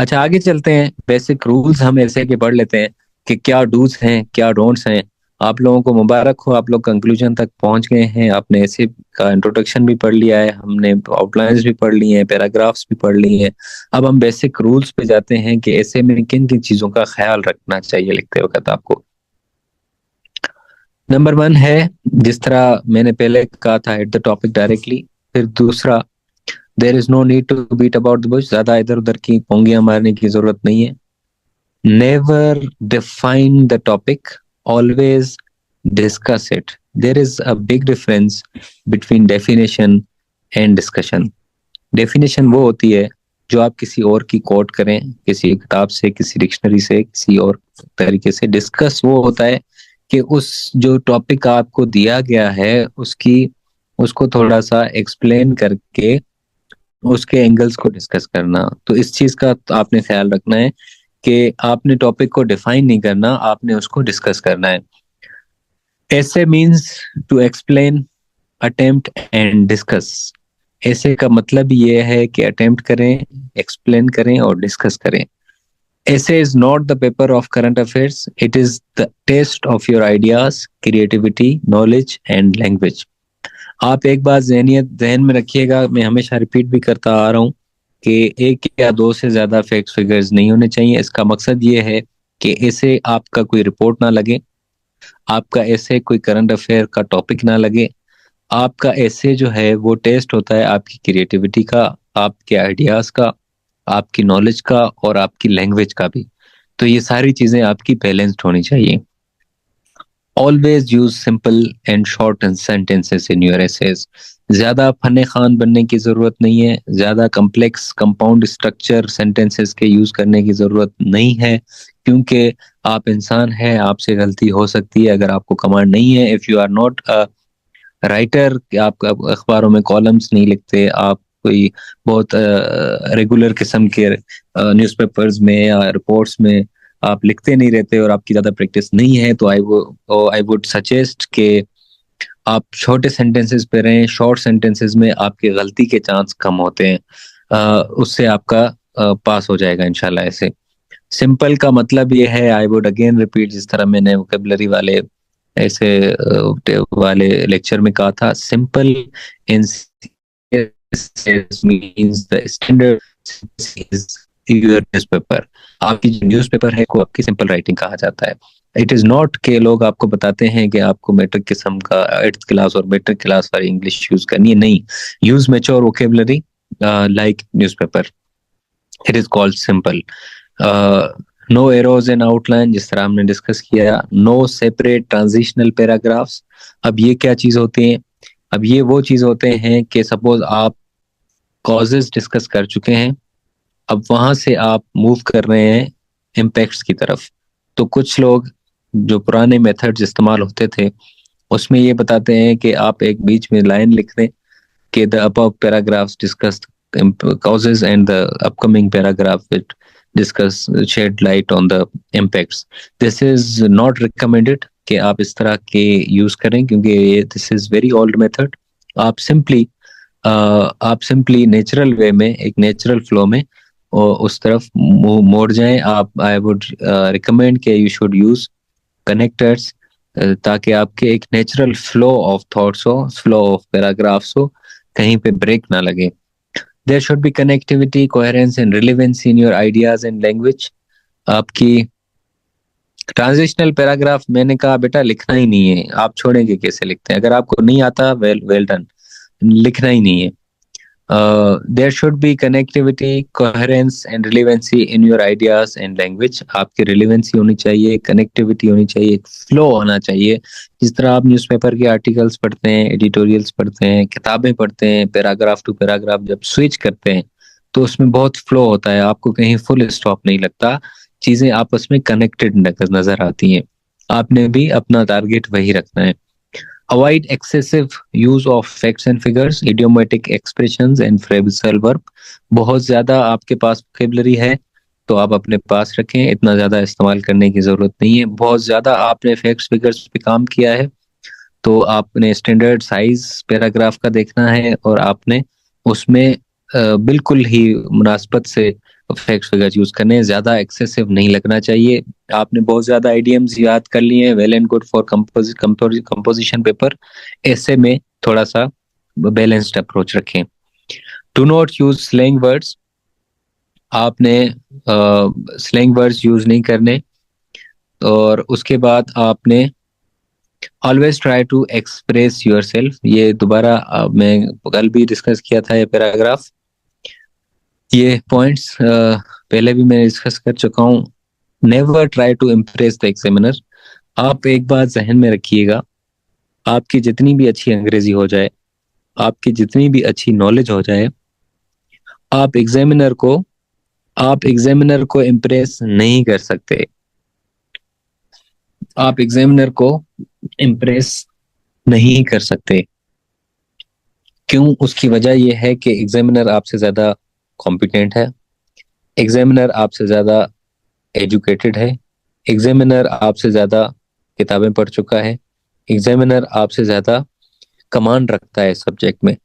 अच्छा, आगे चलते हैं। बेसिक रूल्स हम ऐसे के पढ़ लेते हैं कि क्या डूज हैं, क्या डोंट्स हैं। आप लोगों को मुबारक हो, आप लोग कंक्लूजन तक पहुंच गए हैं। आपने ऐसे का इंट्रोडक्शन भी पढ़ लिया है, हमने आउटलाइंस भी पढ़ ली हैं, पैराग्राफ्स भी पढ़ ली हैं। अब हम बेसिक रूल्स पे जाते हैं कि ऐसे में किन किन चीजों का ख्याल रखना चाहिए लिखते वक्त आपको। नंबर वन है, जिस तरह मैंने पहले कहा था, हिट द टॉपिक डायरेक्टली। फिर दूसरा, there is no need to beat about the bush, ज्यादा इधर उधर की पोंगियां मारने की जरूरत नहीं है। Never define the topic, always discuss it. There is a big difference between definition and discussion. Definition वो होती है जो आप किसी और की कोट करें, किसी किताब से, किसी डिक्शनरी से, किसी और तरीके से। डिस्कस वो होता है कि उस जो टॉपिक आपको दिया गया है उसकी उसको थोड़ा सा एक्सप्लेन करके उसके एंगल्स को डिस्कस करना। तो इस चीज का तो आपने ख्याल रखना है कि आपने टॉपिक को डिफाइन नहीं करना, आपने उसको डिस्कस करना है। Essay means to explain, attempt and discuss. Essay का मतलब ये है कि अटेम्प्ट करें, एक्सप्लेन करें और डिस्कस करें। Essay is not the paper of current affairs, it is the test of your ideas, creativity, knowledge and language. आप एक बात जहनियत जहन में रखिएगा, मैं हमेशा रिपीट भी करता आ रहा हूँ कि एक या दो से ज्यादा फैक्ट्स फिगर्स नहीं होने चाहिए। इसका मकसद ये है कि ऐसे आपका कोई रिपोर्ट ना लगे, आपका ऐसे कोई करंट अफेयर का टॉपिक ना लगे। आपका ऐसे जो है वो टेस्ट होता है आपकी क्रिएटिविटी का, आपके आइडियाज का, आपकी नॉलेज का और आपकी लैंग्वेज का भी। तो ये सारी चीजें आपकी बैलेंस्ड होनी चाहिए। Always use simple and short sentences in your essays. ज्यादा फने खान बनने की जरूरत नहीं है, ज्यादा कम्प्लेक्स कंपाउंड स्ट्रक्चर सेंटेंसेस के यूज करने की जरूरत नहीं है, क्योंकि आप इंसान हैं, आपसे गलती हो सकती है। अगर आपको कमांड नहीं है, if you are not a writer, आप अखबारों में कॉलम्स नहीं लिखते, आप कोई बहुत रेगुलर किस्म के न्यूज़पेपर्स में या रिपोर्ट्स में आप लिखते नहीं रहते और आपकी ज्यादा प्रैक्टिस नहीं है, तो आई वुड सजेस्ट कि आप छोटे सेंटेंसेस पे रहें। शॉर्ट सेंटेंसेस में आपकी गलती के चांस कम होते हैं, उससे आपका पास हो जाएगा इंशाल्लाह। ऐसे सिंपल का मतलब ये है, आई वुड अगेन रिपीट, जिस तरह मैंने वोकेबलरी वाले ऐसे वाले लेक्चर में कहा था, simple in means the standard is your newspaper. आपकी जो न्यूज़पेपर है को आपकी सिंपल राइटिंग कहा जाता है। इट इज नॉट के लोग आपको बताते हैं कि आपको मैट्रिक किस्म का 8th क्लास और मैट्रिक क्लास वाली इंग्लिश यूज करनी है, नहीं। Use mature vocabulary like newspaper, it is called simple. No arrows in outline, जिस तरह हमने डिस्कस किया। No separate transitional paragraphs. अब ये क्या चीज होती है? अब ये वो चीज होते हैं कि सपोज आप कॉजेज डिस्कस कर चुके हैं, अब वहां से आप मूव कर रहे हैं इम्पैक्ट्स की तरफ। तो कुछ लोग, जो पुराने मेथड्स इस्तेमाल होते थे, उसमें ये बताते हैं कि आप एक बीच में लाइन लिख दें कि the above paragraphs discuss causes and the upcoming paragraph which discuss shed light on the impacts. This is not recommended कि आप इस तरह के यूज करें, क्योंकि ये this is very old method. आप सिंपली आप सिंपली नेचुरल वे में, एक नेचुरल फ्लो में उस तरफ मोड़ जाएं। आप, आई वुड रिकमेंड कि यू शुड यूज कनेक्टर्स, ताकि आपके एक नेचुरल फ्लो ऑफ थॉट्स हो, फ्लो ऑफ पैराग्राफ्स हो, कहीं पे ब्रेक ना लगे। There should be connectivity, coherence and relevancy in your ideas and language. आपकी ट्रांजिशनल पैराग्राफ, मैंने कहा बेटा लिखना ही नहीं है, आप छोड़ेंगे कैसे लिखते हैं? अगर आपको नहीं आता, वेल वेल डन, लिखना ही नहीं है। There should be connectivity, coherence and relevancy in your ideas and language. आपकी रिलेवेंसी होनी चाहिए, कनेक्टिविटी होनी चाहिए, फ्लो होना चाहिए। जिस तरह आप न्यूज़पेपर के आर्टिकल्स पढ़ते हैं, एडिटोरियल्स पढ़ते हैं, किताबें पढ़ते हैं, पैराग्राफ टू पैराग्राफ जब स्विच करते हैं तो उसमें बहुत फ्लो होता है, आपको कहीं फुल स्टॉप नहीं लगता, चीजें आपस में कनेक्टेड नजर आती हैं। आपने भी अपना टारगेट वही रखना है। Avoid excessive use of facts and figures, idiomatic expressions and phrasal verb. बहुत ज्यादा आपके पास vocabulary है तो आप अपने पास रखें, इतना ज्यादा इस्तेमाल करने की जरूरत नहीं है। बहुत ज्यादा आपने फैक्ट्स फिगर्स पे काम किया है तो आपने स्टैंडर्ड साइज पैराग्राफ का देखना है और आपने उसमें बिल्कुल ही मुनासबत से फैक्ट्स फिगर्स यूज करने हैं, ज्यादा एक्सेसिव नहीं लगना चाहिए। आपने बहुत ज्यादा आइडियम्स याद कर लिए हैं, well and good for composition paper. Essay में थोड़ा सा बैलेंस्ड अप्रोच रखें। Do not use slang words. आपने स्लैंग वर्ड्स यूज नहीं करने। और उसके बाद आपने always try to express yourself. ये दोबारा मैं कल भी डिस्कस किया था ये पैराग्राफ, ये पॉइंट्स पहले भी मैं डिस्कस कर चुका हूँ। Never try to impress the examiner. आप एक बात जहन में रखिएगा, आपकी जितनी भी अच्छी अंग्रेजी हो जाए, आपकी जितनी भी अच्छी नॉलेज हो जाए, आप एग्जामिनर को इम्प्रेस नहीं कर सकते। आप एग्जामिनर को इम्प्रेस नहीं कर सकते। क्यों? उसकी वजह यह है कि एग्जामिनर आपसे ज्यादा कॉम्पिटेंट है, एग्जामिनर आपसे ज्यादा एजुकेटेड है, एग्जामिनर आपसे ज्यादा किताबें पढ़ चुका है, एग्जामिनर आपसे ज्यादा कमांड रखता है सब्जेक्ट में।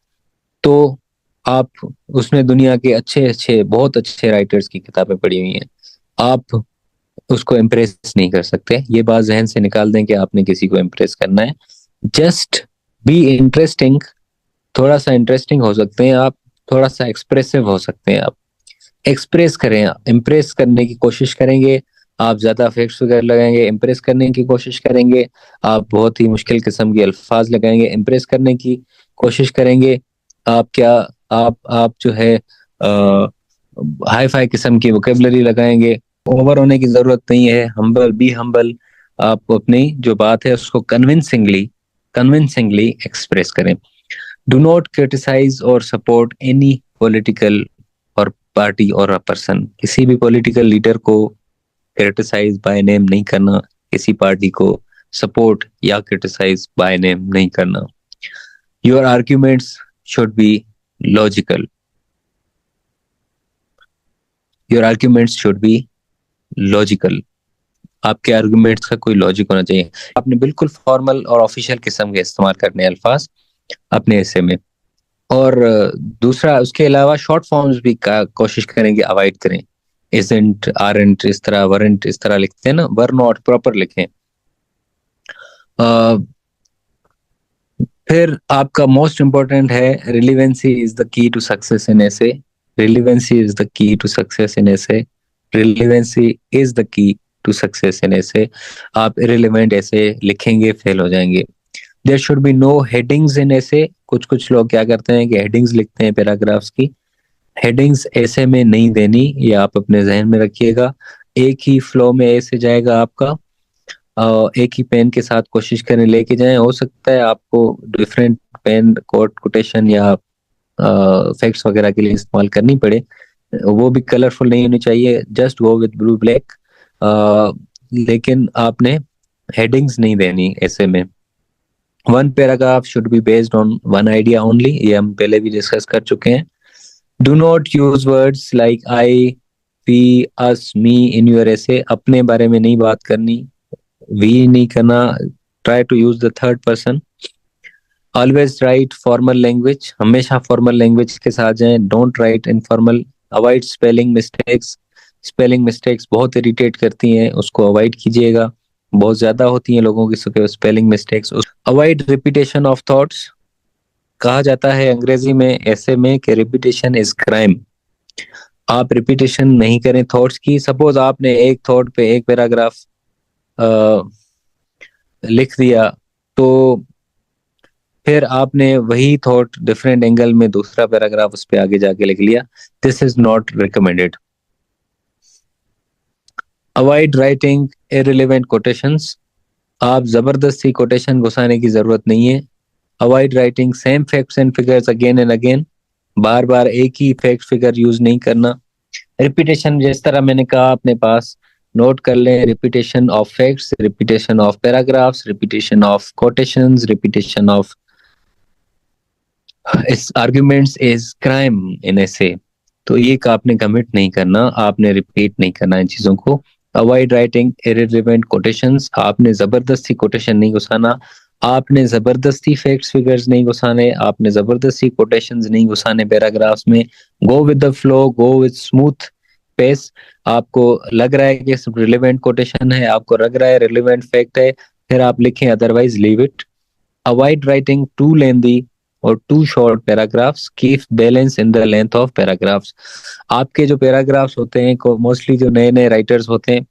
तो आप उसने दुनिया के अच्छे अच्छे बहुत अच्छे राइटर्स की किताबें पढ़ी हुई हैं, आप उसको इम्प्रेस नहीं कर सकते। ये बात जहन से निकाल दें कि आपने किसी को इम्प्रेस करना है। Just be interesting. थोड़ा सा इंटरेस्टिंग हो सकते हैं आप, थोड़ा सा एक्सप्रेसिव हो सकते हैं आप। एक्सप्रेस करें, इम्प्रेस करने की कोशिश करेंगे, आप ज्यादा फैक्ट्स वगैरह लगाएंगे, इम्प्रेस करने की कोशिश करेंगे, आप बहुत ही मुश्किल किस्म के अल्फाज लगाएंगे, इम्प्रेस करने की कोशिश करेंगे, आप क्या आप जो है हाई फाई किस्म की वोकेबलरी लगाएंगे। ओवर होने की जरूरत नहीं है, हम्बल बी हम्बल। आप अपनी जो बात है उसको कन्विंसिंगली एक्सप्रेस करें। डू नॉट क्रिटिसाइज और सपोर्ट एनी पॉलिटिकल और पार्टी और अ पर्सन। किसी भी पॉलिटिकल लीडर को क्रिटिसाइज बाय नेम नहीं करना, किसी पार्टी को सपोर्ट या क्रिटिसाइज बाय नेम नहीं करना। Your arguments should be logical. Your arguments should be logical. आपके आर्गुमेंट्स का कोई लॉजिक होना चाहिए। आपने बिल्कुल फॉर्मल और ऑफिशियल किस्म के इस्तेमाल करने हैं अल्फाज अपने ऐसे में। और दूसरा, उसके अलावा शॉर्ट फॉर्म्स भी का कोशिश करेंगे अवॉइड करें। इजंट, आरंट, इस तरह, वरंट इस तरह लिखते हैं ना, वर नॉट प्रॉपर लिखें। फिर आपका मोस्ट इंपॉर्टेंट है relevancy is the key to success in essay. Relevancy is the key to success in essay. Relevancy is the key to success in essay. आप इररिलेवेंट ऐसे लिखेंगे fail हो जाएंगे। There should be no headings in essay. कुछ कुछ लोग क्या करते हैं कि हेडिंग्स लिखते हैं पैराग्राफ्स की। हेडिंग्स ऐसे में नहीं देनी, ये आप अपने जहन में रखिएगा। एक ही फ्लो में ऐसे जाएगा आपका। एक ही पेन के साथ कोशिश करें लेके जाएं। हो सकता है आपको डिफरेंट पेन कोटेशन या फैक्ट्स वगैरह के लिए इस्तेमाल करनी पड़े, वो भी कलरफुल नहीं होनी चाहिए। Just go with blue black. लेकिन आपने हेडिंग्स नहीं देनी ऐसे में। One paragraph should be based on one idea only, ये हम पहले भी डिस्कस कर चुके हैं। Do not use words like I, we, us, me in your essay. अपने बारे में नहीं बात करनी, वी नहीं करना। Try to use the third person. Always write formal language, हमेशा फॉर्मल लैंग्वेज के साथ जाएं। Don't write informal. Avoid spelling mistakes. Spelling mistakes बहुत इरिटेट करती हैं, उसको अवॉइड कीजिएगा। बहुत ज्यादा होती हैं लोगों की spelling mistakes. Avoid repetition of thoughts. कहा जाता है अंग्रेजी में ऐसे में कि रिपीटेशन इज क्राइम। आप रिपीटेशन नहीं करें थॉट्स की। सपोज आपने एक थॉट पे एक पैराग्राफ लिख दिया, तो फिर आपने वही थॉट डिफरेंट एंगल में दूसरा पैराग्राफ उस पे आगे जाके लिख लिया। This is not recommended. Avoid writing irrelevant quotations. आप जबरदस्ती कोटेशन घुसाने की जरूरत नहीं है। Avoid writing same facts and figures again and again. बार बार एक ही फैक्ट फिगर यूज नहीं करना। रिपीटेशन, जिस तरह मैंने कहा, अपने पास नोट कर लें। Repetition of facts, repetition of paragraphs, repetition of quotations, repetition of इस आर्ग्यूमेंट्स इज क्राइम इन ऐसे। तो ये का आपने कमिट नहीं करना, आपने रिपीट नहीं करना इन चीजों को। Avoid writing irrelevant quotations. आपने जबरदस्ती कोटेशन नहीं घुसाना, आपने जबरदस्ती फैक्ट्स फिगर्स नहीं घुसाने, आपने जबरदस्ती कोटेशंस नहीं घुसाने पैराग्राफ्स में। Go with the flow, go with smooth space, आपको लग रहा है कि रिलेवेंट कोटेशन है, आपको लग रहा है रिलेवेंट फैक्ट है, फिर आप लिखें, otherwise leave it. Avoid writing too lengthy और too short paragraphs, keep balance in the length of paragraphs. आपके जो पैराग्राफ्स होते हैं, को मोस्टली जो नए नए राइटर्स होते हैं,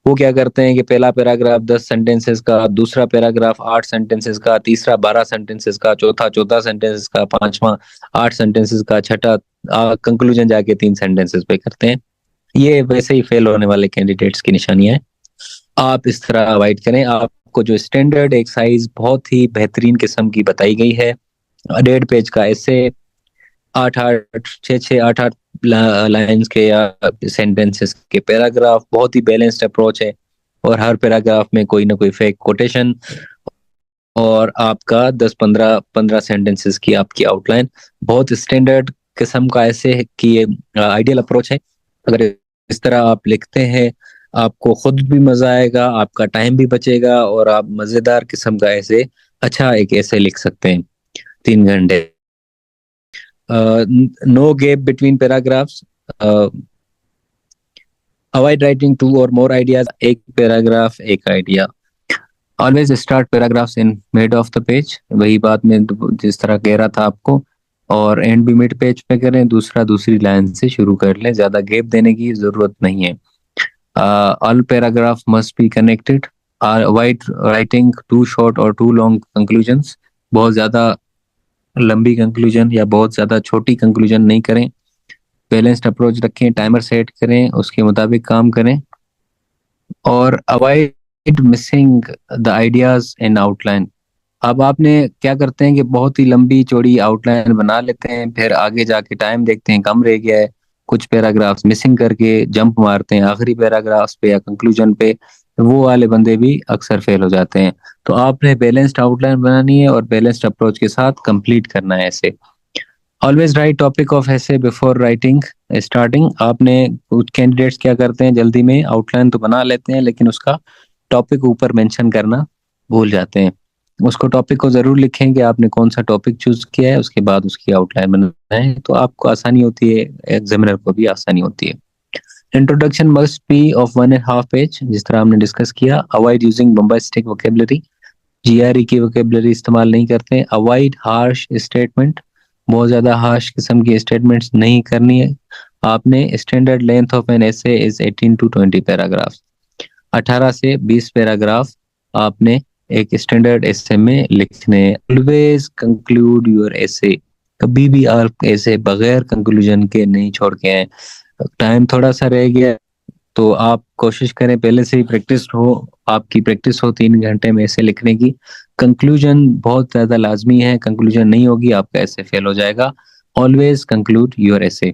वो क्या करते हैं कि पहला पैराग्राफ 10 सेंटेंसेस का, दूसरा पैराग्राफ 8 सेंटेंसेस का, तीसरा 12 सेंटेंसेस का, चौथा 14 सेंटेंसेस का, पांचवा 8 सेंटेंसेस का, छठा कंक्लूजन जाके 3 सेंटेंसेस पे करते हैं। ये वैसे ही फेल होने वाले कैंडिडेट्स की निशानियां हैं। आप इस तरह अवॉइड करें। आपको जो स्टैंडर्ड एक साइज बहुत ही बेहतरीन किस्म की बताई गई है, 1.5 पेज का ऐसे, 8 8 6 6 8 8 लाइंस के या सेंटेंसेस के पैराग्राफ, बहुत ही बैलेंस्ड अप्रोच है, और हर पैराग्राफ में कोई ना कोई फेक कोटेशन, और आपका 10 15 सेंटेंसेस की आपकी आउटलाइन, बहुत स्टैंडर्ड किस्म का ऐसे है कि ये आइडियल अप्रोच है। अगर इस तरह आप लिखते हैं, आपको खुद भी मजा आएगा, आपका टाइम भी बचेगा, और आप मजेदार किस्म का ऐसे, अच्छा एक ऐसे लिख सकते हैं 3 घंटे। No gap between paragraphs, avoid writing two or more ideas, एक पैराग्राफ एक idea. Always start paragraphs in mid of the page, वही बात मैं जिस तरह कह रहा था आपको, और एंड भी मिड पेज पे करें, दूसरा दूसरी लाइन से शुरू कर लें, ज्यादा गैप देने की जरूरत नहीं है। All paragraph must be connected, avoid writing too short or too long conclusions, बहुत ज्यादा लंबी कंक्लूजन या बहुत ज्यादा छोटी कंक्लूजन नहीं करें। बैलेंस्ड अप्रोच रखें, टाइमर सेट करें, उसके मुताबिक काम करें, और avoid missing the ideas in outline. अब आपने क्या करते हैं कि बहुत ही लंबी चौड़ी आउटलाइन बना लेते हैं, फिर आगे जाके टाइम देखते हैं कम रह गया है, कुछ पैराग्राफ्स मिसिंग करके जंप मारते हैं आखिरी पैराग्राफ्स पे या कंक्लूजन पे, वो वाले बंदे भी अक्सर फेल हो जाते हैं। तो आपने बैलेंस्ड आउटलाइन बनानी है और बैलेंस्ड अप्रोच के साथ कंप्लीट करना है ऐसे। ऑलवेज राइट टॉपिक ऑफ ऐसे बिफोर राइटिंग स्टार्टिंग। आपने, कुछ कैंडिडेट्स क्या करते हैं, जल्दी में आउटलाइन तो बना लेते हैं लेकिन उसका टॉपिक ऊपर मेंशन करना भूल जाते हैं। उसको टॉपिक को जरूर लिखें कि आपने कौन सा टॉपिक चूज किया है, उसके बाद उसकी आउटलाइन बनाएं, तो आपको आसानी होती है, एग्जामिनर को भी आसानी होती है। Introduction must be of 1.5 page, जिस तरह हमने डिस्कस किया। Avoid using bombastic vocabulary, GRE की वोकेबलरी इस्तेमाल नहीं करते। अवॉइड हार्श स्टेटमेंट, बहुत ज्यादा हार्श किस्म की स्टेटमेंट्स नहीं करनी है आपने। Standard length of an essay is 18 to 20 paragraph, 18 से 20 पैराग्राफ आपने एक स्टैंडर्ड एसे में लिखने। ऑलवेज कंक्लूड योर एसे, कभी भी आप ऐसे बगैर कंक्लूजन के नहीं छोड़ के आए। टाइम थोड़ा सा रह गया तो आप कोशिश करें, पहले से ही प्रैक्टिस हो, आपकी प्रैक्टिस हो 3 घंटे में ऐसे लिखने की। कंक्लूजन बहुत ज्यादा लाजमी है, कंक्लूजन नहीं होगी आपका ऐसे फेल हो जाएगा। ऑलवेज कंक्लूड योर ऐसे।